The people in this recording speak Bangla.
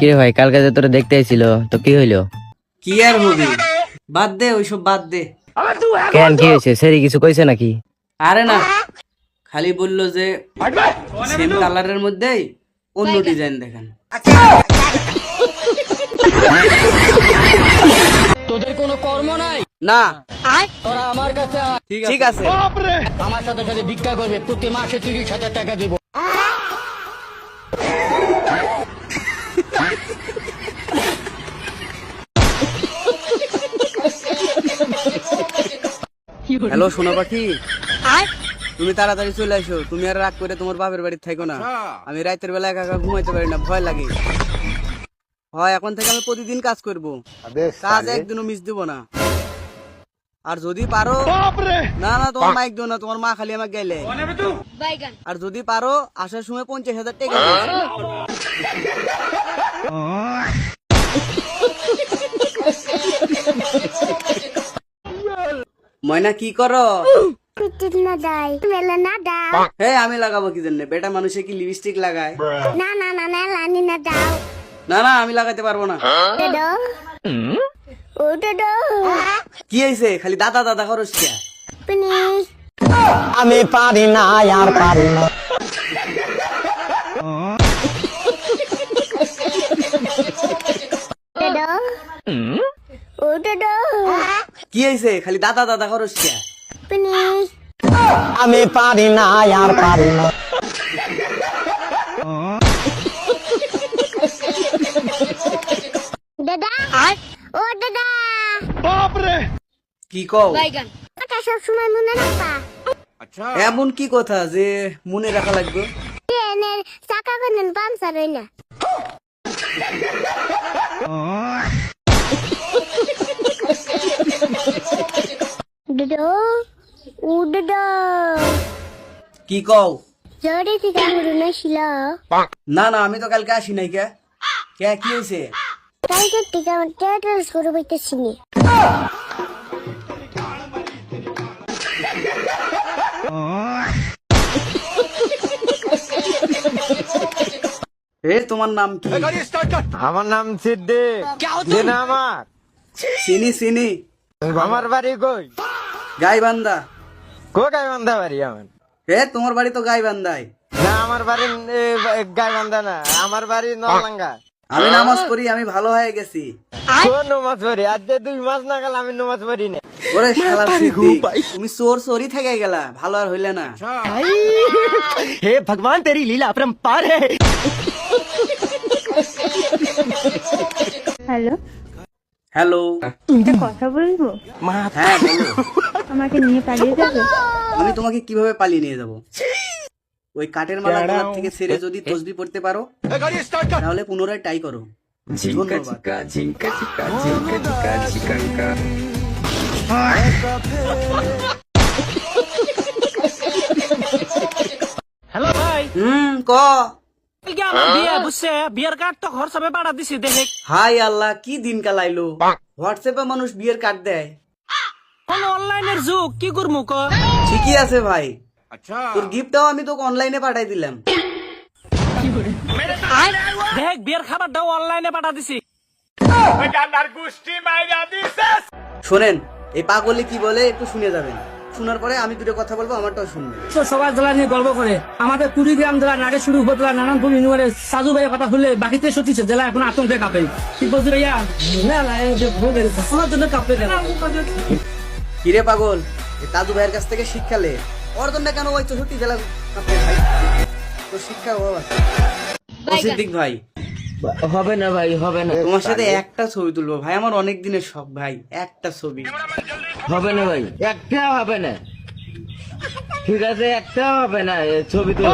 কি রে ভাই, কালকে যে তোরে দেখতে আইছিল তো কি হইলো? কি আর হবে, বাদ দে ওইসব বাদ দে। কেন, কি হয়েছে? সেরি কিছু কইছে নাকি? আরে না, খালি বললো যে সেম কালারের মধ্যেই অন্য ডিজাইন দেখেন। তোদের কোনো কর্ম নাই না তোরা আমার কাছে আয়। ঠিক আছে আমার সাথে সাথে ভিক্ষা করবে, প্রতি মাসে 30,000 টাকা দিব। হ্যালো সোনা পাখি, তুমি তাড়াতাড়ি চলে আসো। তুমি আর রাগ করে তোমার বাপের বাড়ি থাকো না। আমি রাতের বেলা একা একা ঘুমাইতে পারি না, ভয় লাগে। হয় এখন থেকে আমি প্রতিদিন কাজ করব, কাজ একদিনও মিস দিব না। আর যদি পারো, না না তোমার মাইক দিও না, তোমার মা খালি আমাকে গেলে। আর যদি পারো আসার সময় 50,000 টাকা দিও। ময়না কি করো? হে আমি লাগাবো কি জন্য? বেটা মানুষে কি লিপস্টিক লাগায়? না না আমি লাগাতে পারবো না। কি হয়েছে? খালি দাদা দাদা করস কে? আমি পারি না আর পারি না। কি হয়েছে? খালি দাদা দাদা করস কে? আমি পারি না আর পারি না। দাদা ও দাদা কি কও? কথা সব সময় মনে রাখবা। এমন কি কথা যে মনে রাখা লাগবে? ট্রেনের চাকা কোনদিন পাংচার হয় না। দাদা ও দাদা কি কও? জড়ি থেকে ঘুরে ছিল না না আমি তো কালকে আসি নাই। কে কে কি হয়েছে? কালকে থেকে আমার টেটাস করে বইতেছি নি। এ তোমার নাম কি? আমার নাম সিদ্দিক। চেনা আমার? চিনি চিনি। আমার বাড়ি কই? গাইবান্ধা। কোথায় বান্ধা বাড়ি আমার? হে তোমার বাড়ি তো গাইবান্ধায়। না আমার বাড়ি গায়ে বান্ধা না, আমার বাড়ি নলাঙ্গা। আমি নামাজ পড়ি, আমি ভালো হয়ে গেছি। কোন নমাজ পড়ি? আজ 2 মাস না গেল আমি নমাজ পড়ি না। ওরে শালা সিদ্দিক, তুমি চোর চোরই থেকে গেলা, ভালো আর হইলে না। हे भगवान तेरी लीला अपरंपार है। হ্যালো, হ্যালো একটা কথা বলবো? হ্যাঁ বলো। আমাকে নিয়ে পালিয়ে যাবে? আমি তোমাকে কিভাবে পালিয়ে নিয়ে যাব? ওই কাঠের মালা গলার থেকে ছেড়ে যদি তসবি পড়তে পারো তাহলে পুনরায় ট্রাই করো। ধন্যবাদ। হ্যালো ভাই, ক কালকে আমার বিয়ে বুঝছে, বিয়ের কার্ড তো হোয়াটসঅ্যাপে পাঠা দিছি, দেখে। হাই আল্লাহ, কি দিন কালাইলো! হোয়াটসঅ্যাপে মানুষ বিয়ের কার্ড দেয়? কোন অনলাইনের যুগ, কি করবো ক? ঠিকই আছে ভাই, তোর গিফটটাও আমি তোকে অনলাইনে পাঠাই দিলাম। দেখ বিয়ের খাবারটাও অনলাইনে পাঠা দিছি। শোনেন, এই পাগলে কি বলে একটু শুনে যাবেন। শোনার পরে আমি দুটো কথা বলবো, আমারটাও শুনবেন। তো সবার জেলা নিয়ে গল্প করে আমাদের কুড়িগ্রাম জেলা নাগেশ্বরী উপজেলা নারায়ণপুর ইউনিয়নের সাজু ভাইয়ের কথা শুনলে বাকিতে সত্যি জেলা এখন আতঙ্কে কাঁপে। কি বলছি ভাইয়া? না না, এই যে ভোগের আমার জন্য কাঁপে কেন? কিরে পাগল, এই তাজু ভাইয়ের কাছ থেকে শিক্ষা লে। ওর জন্য কেন ওই 64 জেলা কাঁপে ভাই? তো শিক্ষার অভাব আছে। ও সিদ্দিক ভাই, হবে না ভাই, হবে না, তোমার সাথে একটা ছবি তুলবো ভাই, আমার অনেক দিনের শখ ভাই, একটা ছবি। হবে না ভাই, একটা হবে না। ঠিক আছে, একটা হবে না, ছবি তুলো।